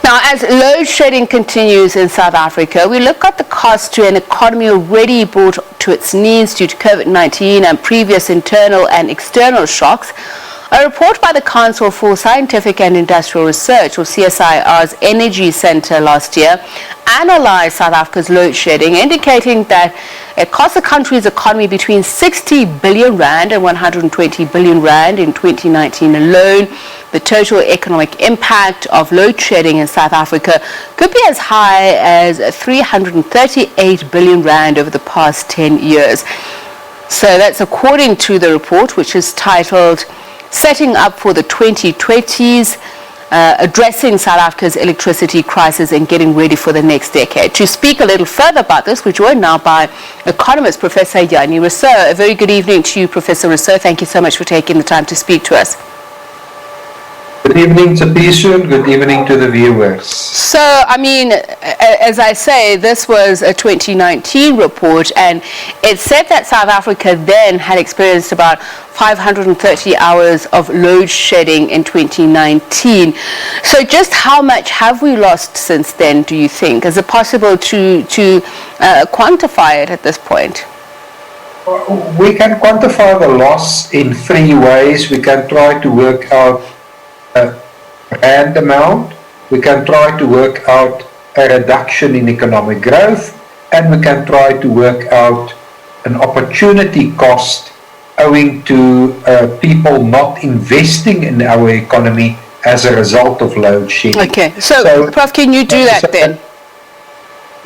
Now, as load shedding continues in South Africa, we look at the cost to an economy already brought to its knees due to COVID-19 and previous internal and external shocks. A report by the Council for Scientific and Industrial Research, or CSIR's Energy Centre last year, analysed South Africa's load shedding, indicating that it cost the country's economy between 60 billion rand and 120 billion rand in 2019 alone. The total economic impact of load shedding in South Africa could be as high as 338 billion rand over the past 10 years. So that's according to the report, which is titled Setting Up for the 2020s, Addressing South Africa's Electricity Crisis and Getting Ready for the Next Decade. To speak a little further about this, we're joined now by economist Professor Jannie Rossouw. A very good evening to you, Professor Rossouw. Thank you so much for taking the time to speak to us. Good evening to Pisu and good evening to the viewers. So, I mean, as I say, this was a 2019 report, and it said that South Africa then had experienced about 530 hours of load shedding in 2019. So just how much have we lost since then, do you think? Is it possible to quantify it at this point? We can quantify the loss in three ways. We can try to work out a rand amount, we can try to work out a reduction in economic growth, and we can try to work out an opportunity cost owing to people not investing in our economy as a result of load shedding. Okay, so Prof, can you do that then?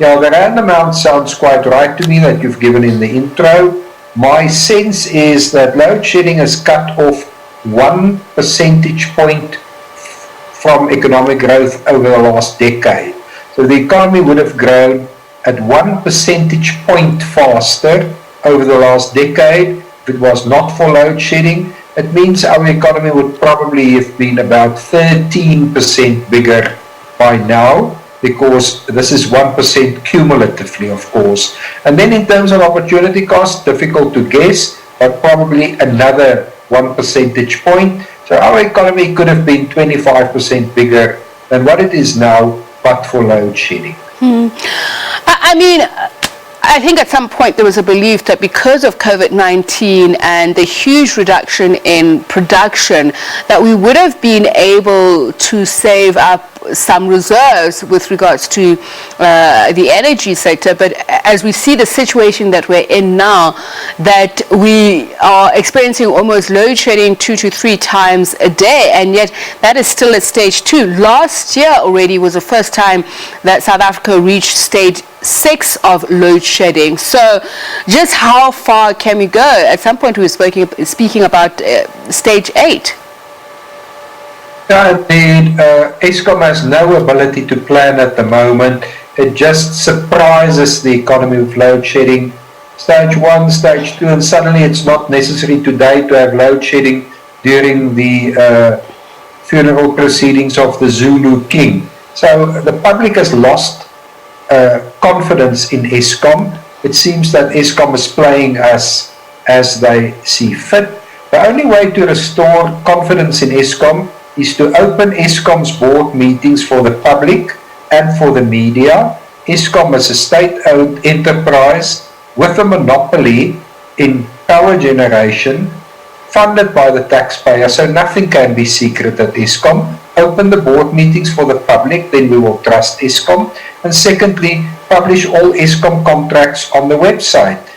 Yeah, the rand amount sounds quite right to me that you've given in the intro. My sense is that load shedding has cut off 1 percentage point from economic growth over the last decade. So the economy would have grown at 1 percentage point faster over the last decade if it was not for load shedding. It means our economy would probably have been about 13% bigger by now, because this is 1% cumulatively, of course. And then in terms of opportunity cost, difficult to guess, but probably another 1 percentage point. So our economy could have been 25% bigger than what it is now, but for load shedding. I mean, I think at some point there was a belief that because of COVID-19 and the huge reduction in production, that we would have been able to save up some reserves with regards to the energy sector. But as we see the situation that we're in now, that we are experiencing almost load shedding 2 to 3 times a day, and yet that is still at stage 2. Last year already was the first time that South Africa reached stage 6 of load shedding. So just how far can we go? At some point we were speaking about stage 8. Indeed, Eskom has no ability to plan at the moment. It just surprises the economy with load shedding. Stage 1, stage 2, and suddenly it's not necessary today to have load shedding during the funeral proceedings of the Zulu king. So the public has lost confidence in Eskom. It seems that Eskom is playing as they see fit. The only way to restore confidence in Eskom is to open Eskom's board meetings for the public and for the media. Eskom is a state-owned enterprise with a monopoly in power generation, funded by the taxpayer, so nothing can be secret at Eskom. Open the board meetings for the public, then we will trust Eskom. And secondly, publish all Eskom contracts on the website.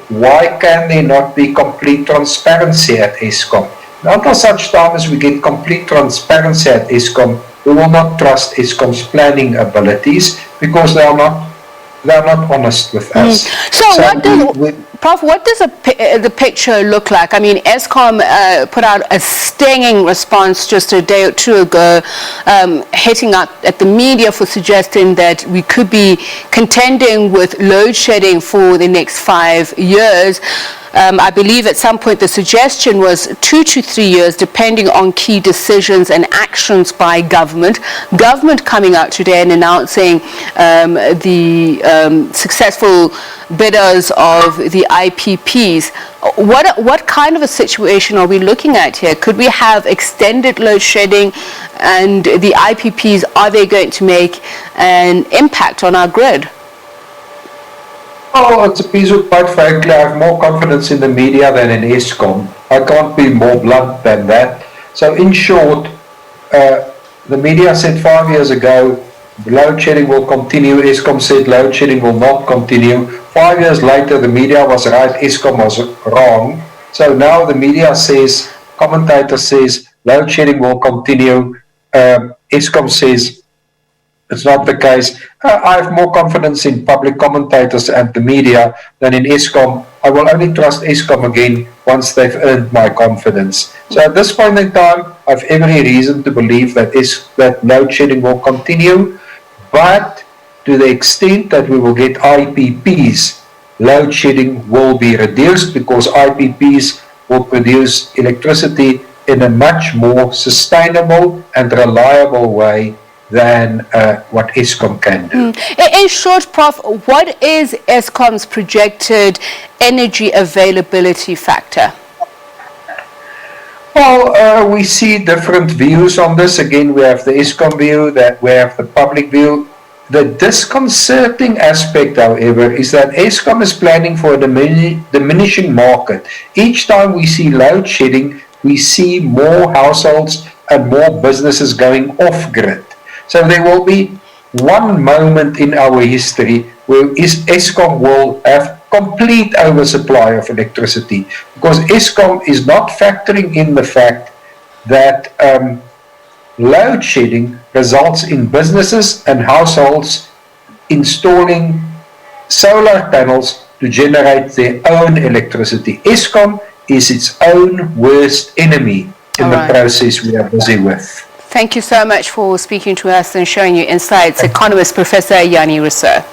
Why can there not be complete transparency at Eskom? Until such time as we get complete transparency at Eskom, we will not trust Eskom's planning abilities, because they are not honest with us. Prof, what does the picture look like? I mean, Eskom put out a stinging response just a day or two ago, hitting out at the media for suggesting that we could be contending with load shedding for the next 5 years. I believe at some point the suggestion was 2 to 3 years, depending on key decisions and actions by government. Government coming out today and announcing the successful bidders of the IPPs. What kind of a situation are we looking at here? Could we have extended load shedding and the IPPs, are they going to make an impact on our grid? Oh, it's a piece of, quite frankly, I have more confidence in the media than in Eskom. I can't be more blunt than that. So in short, the media said 5 years ago, load shedding will continue. Eskom said load shedding will not continue. 5 years later, the media was right, Eskom was wrong. So now the media says, commentator says, load shedding will continue. Eskom says, it's not the case. I have more confidence in public commentators and the media than in Eskom. I will only trust Eskom again once they've earned my confidence. So at this point in time, I have every reason to believe that load shedding will continue, but to the extent that we will get IPPs, load shedding will be reduced because IPPs will produce electricity in a much more sustainable and reliable way than what Eskom can do. In short, Prof, what is Eskom's projected energy availability factor? Well, we see different views on this. Again, we have the Eskom view, that we have the public view. The disconcerting aspect, however, is that Eskom is planning for a diminishing market. Each time we see load shedding, we see more households and more businesses going off-grid. So there will be one moment in our history where Eskom will have complete oversupply of electricity, because Eskom is not factoring in the fact that load shedding results in businesses and households installing solar panels to generate their own electricity. Eskom is its own worst enemy in the process we are busy with. Thank you so much for speaking to us and sharing your insights. Economist Professor Jannie Rossouw.